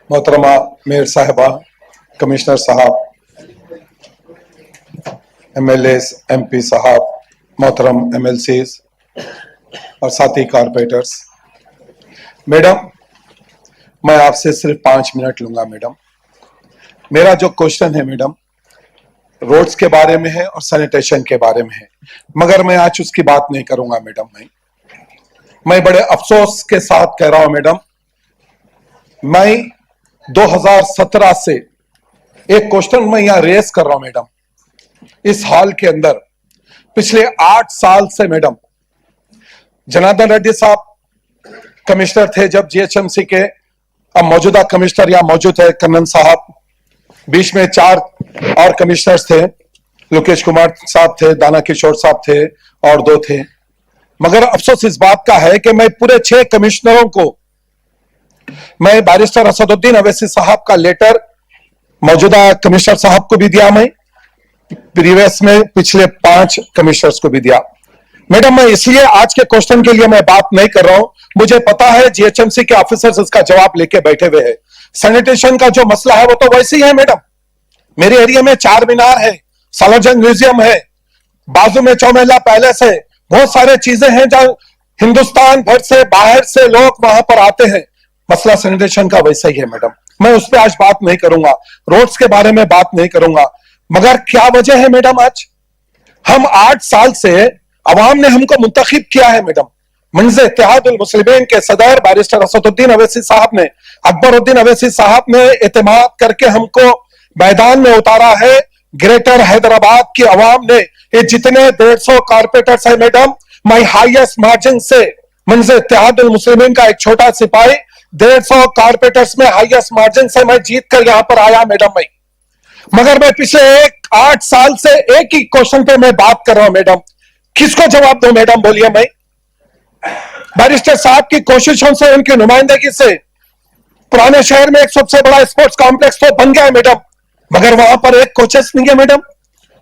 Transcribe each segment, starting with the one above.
मोहतरमा मेयर साहिबा, कमिश्नर साहब, MLAs, MP साहब, मोहतरम MLCs और साथी कारपोरेटर्स। मैडम, मैं आपसे सिर्फ 5 मिनट लूंगा। मैडम, मेरा जो क्वेश्चन है मैडम, रोड्स के बारे में है और सैनिटेशन के बारे में है, मगर मैं आज उसकी बात नहीं करूंगा मैडम। मैं बड़े अफसोस के साथ कह रहा हूं मैडम, मैं 2017 से एक क्वेश्चन मैं यहां रेस कर रहा हूं मैडम। इस हॉल के अंदर पिछले 8 साल से मैडम, जनार्दन रेड्डी साहब कमिश्नर थे जब GHMC के, अब मौजूदा कमिश्नर यहां मौजूद है कन्नन साहब, बीच में 4 और कमिश्नर्स थे, लोकेश कुमार साहब थे, दाना किशोर साहब थे और 2 थे। मगर अफसोस इस बात का है कि मैं पूरे 6 कमिश्नरों को, मैं बैरिस्टर असदुद्दीन अवैसी साहब का लेटर मौजूदा कमिश्नर साहब को भी दिया, मैं प्रीवियस में पिछले 5 कमिश्नर्स को भी दिया। मैडम, मैं इसलिए आज के क्वेश्चन के लिए मैं बात नहीं कर रहा हूं, मुझे पता है GHMC के ऑफिसर्स इसका जवाब लेके बैठे हुए हैं। सैनिटेशन का जो मसला है वो तो वैसे ही है मैडम। मेरे एरिया में 4 मीनार है, सालारजंग म्यूजियम है, बाजू में चौमेला पैलेस है, बहुत सारे चीजें हैं जहां हिंदुस्तान भर से, बाहर से लोग वहां पर आते हैं। मसला सैनिटेशन का वैसा ही है मैडम। मैं उस पर आज बात नहीं करूंगा, रोड्स के बारे में बात नहीं करूंगा। मगर क्या वजह है मैडम, आज हम 8 साल से अवाम ने हमको मुंतखब किया है मैडम। मंज़ इत्तेहादुल मुस्लिमीन के सदर बैरिस्टर असदुद्दीन अवैसी साहब ने, अकबरुद्दीन अवैसी साहब ने इत्तेमाद करके हमको मैदान में उतारा है। ग्रेटर हैदराबाद की अवाम ने, ये जितने 150 कारपोरेटर्स है मैडम, मैं हाईएस्ट मार्जिन से, मंज़ इत्तेहादुल मुस्लिमीन का एक छोटा सिपाही, 150 कारपोरेटर्स में हाईएस्ट मार्जिन से मैं जीत कर यहां पर आया मैडम। मगर मैं पिछले 8 साल से एक ही क्वेश्चन पे मैं बात कर रहा हूं मैडम, किसको जवाब दूं मैडम, बोलिए। मैं बैरिस्टर साहब की कोशिशों से, उनकी नुमाइंदगी से पुराने शहर में एक सबसे बड़ा स्पोर्ट्स कॉम्प्लेक्स तो बन गया है मैडम, मगर वहां पर एक कोचेस नहीं है मैडम।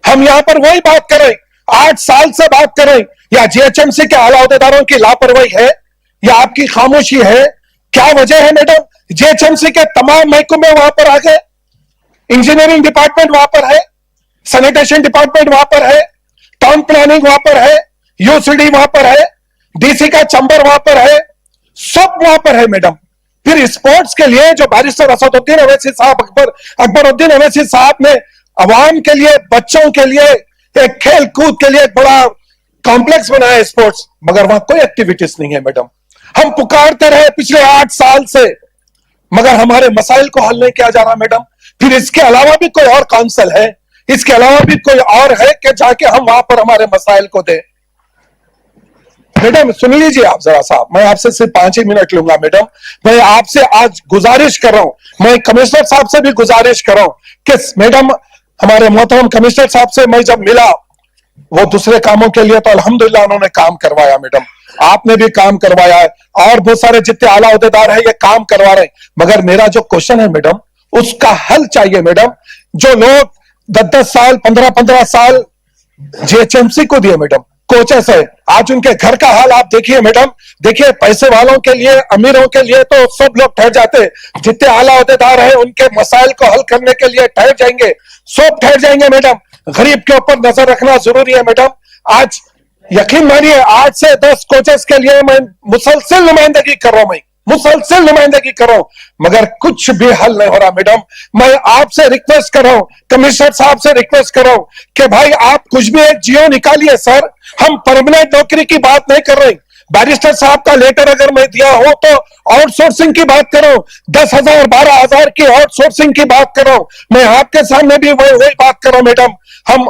हम यहां पर वही बात करें, 8 साल से बात करें, या GHMC के आला अहदेदारों की लापरवाही है या आपकी खामोशी है, क्या वजह है मैडम? GHMC के तमाम महकमे वहां पर आ गए, इंजीनियरिंग डिपार्टमेंट वहां पर है, सैनिटेशन डिपार्टमेंट वहां पर है, टाउन प्लानिंग वहां पर है, UCD वहां पर है, DC का चैम्बर वहां पर है, सब वहां पर है मैडम। फिर स्पोर्ट्स के लिए जो बैरिस्टर असदुद्दीन अवैसी साहब, अकबरुद्दीन अवैसी साहब ने अवाम के लिए, बच्चों के लिए, एक खेल कूद के लिए एक बड़ा कॉम्प्लेक्स बनाया है स्पोर्ट्स, मगर वहां कोई एक्टिविटीज नहीं है मैडम। हम पुकारते रहे पिछले 8 साल से, मगर हमारे मसाइल को हल नहीं किया जा रहा मैडम। फिर इसके अलावा भी कोई और काउंसिल है, इसके अलावा भी कोई और है कि जाके हम वहां पर हमारे मसाइल को दें? मैडम सुन लीजिए आप जरा साहब, मैं आपसे सिर्फ 5 ही मिनट लूंगा मैडम। मैं आपसे आज गुजारिश कर रहा हूं, मैं कमिश्नर साहब से भी गुजारिश कर रहा हूं कि मैडम, हमारे मोहतरम कमिश्नर साहब से मैं जब मिला, वो दूसरे कामों के लिए तो अल्हम्दुलिल्लाह उन्होंने काम करवाया मैडम, आपने भी काम करवाया है और बहुत सारे जितने आला अहदेदार है ये काम करवा रहे हैं। मगर मेरा जो क्वेश्चन है मैडम, उसका हल चाहिए मैडम। जो लोग 10-10 साल, 15-15 साल GHMC को दिए मैडम, कोचेस है, आज उनके घर का हाल आप देखिए मैडम। देखिए, पैसे वालों के लिए, अमीरों के लिए तो सब लोग ठहर जाते, जितने आला अहदेदार है उनके मसाइल को हल करने के लिए ठहर जाएंगे, सब ठहर जाएंगे मैडम। गरीब के ऊपर नजर रखना जरूरी है मैडम। आज यकीन मानिए 8 से 10 कोचेस के लिए मैं मुसलसल नुमाइंदगी कर रहा हूं, मैं मुसलसल नुमाइंदगी कर रहा हूं, मगर कुछ भी हल नहीं हो रहा मैडम। मैं आपसे रिक्वेस्ट कर रहा हूं, कमिश्नर साहब से रिक्वेस्ट कर रहा हूं कि भाई आप कुछ भी एक जियो निकालिए सर। हम परमानेंट नौकरी की बात नहीं कर रहे। बैरिस्टर साहब का लेटर अगर मैं दिया हो तो आउटसोर्सिंग की बात करो, 10,000 12,000 की आउटसोर्सिंग की बात करो। मैं आपके सामने भी वही बात कर रहा हूं मैडम। हम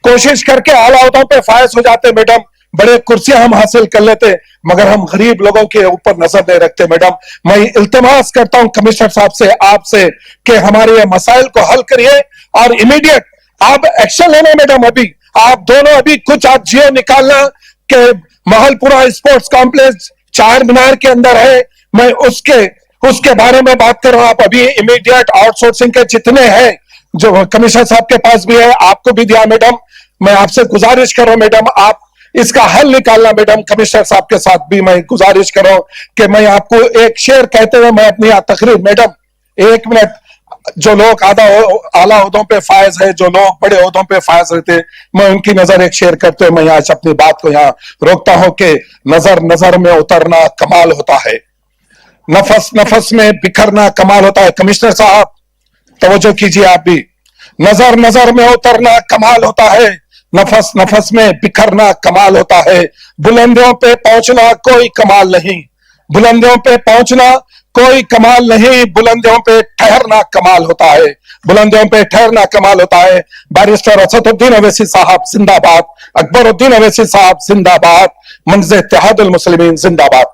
कोशिश करके आला अहदों पे फायज हो जाते मैडम, बड़े कुर्सियां हम हासिल कर लेते, मगर हम गरीब लोगों के ऊपर नजर नहीं रखते मैडम। मैं इल्तिमास करता हूं कमिश्नर साहब से, आपसे, कि हमारे ये मसाइल को हल करिए और इमीडिएट आप एक्शन लेना मैडम। अभी आप दोनों अभी कुछ आप जियो निकालना कि महलपुरा स्पोर्ट्स कॉम्प्लेक्स 4 मीनार के अंदर है, मैं उसके बारे में बात कर रहा हूं। आप अभी इमीडिएट आउटसोर्सिंग के जितने हैं, जो कमिश्नर साहब के पास भी है, आपको भी दिया मैडम, मैं आपसे गुजारिश कर रहा हूं मैडम, आप इसका हल निकालना मैडम। कमिश्नर साहब के साथ भी मैं गुजारिश कर रहा हूं कि मैं आपको एक शेर कहते हुए मैं अपनी तकरीर मैडम एक मिनट, जो लोग आला ओहदों पे फायज है, जो लोग बड़े ओहदों पे फायज रहते, मैं उनकी नजर एक शेयर करते हुए मैं आज अपनी बात को यहाँ रोकता हूं कि नजर नजर में उतरना कमाल होता है, नफस नफस में बिखरना कमाल होता है। कमिश्नर साहब तवज्जो कीजिए आप भी, नजर नजर में उतरना कमाल होता है, नफस नफस में बिखरना कमाल होता है। बुलंदियों पे पहुंचना कोई कमाल नहीं, बुलंदियों पे पहुंचना कोई कमाल नहीं, बुलंदियों पे ठहरना कमाल होता है, बुलंदियों पे ठहरना कमाल होता है। बैरिस्टर असदुद्दीन अवैसी साहब जिंदाबाद, अकबरुद्दीन अवैसी साहब जिंदाबाद, मंज़िल इत्तेहादुल मुस्लिमीन जिंदाबाद।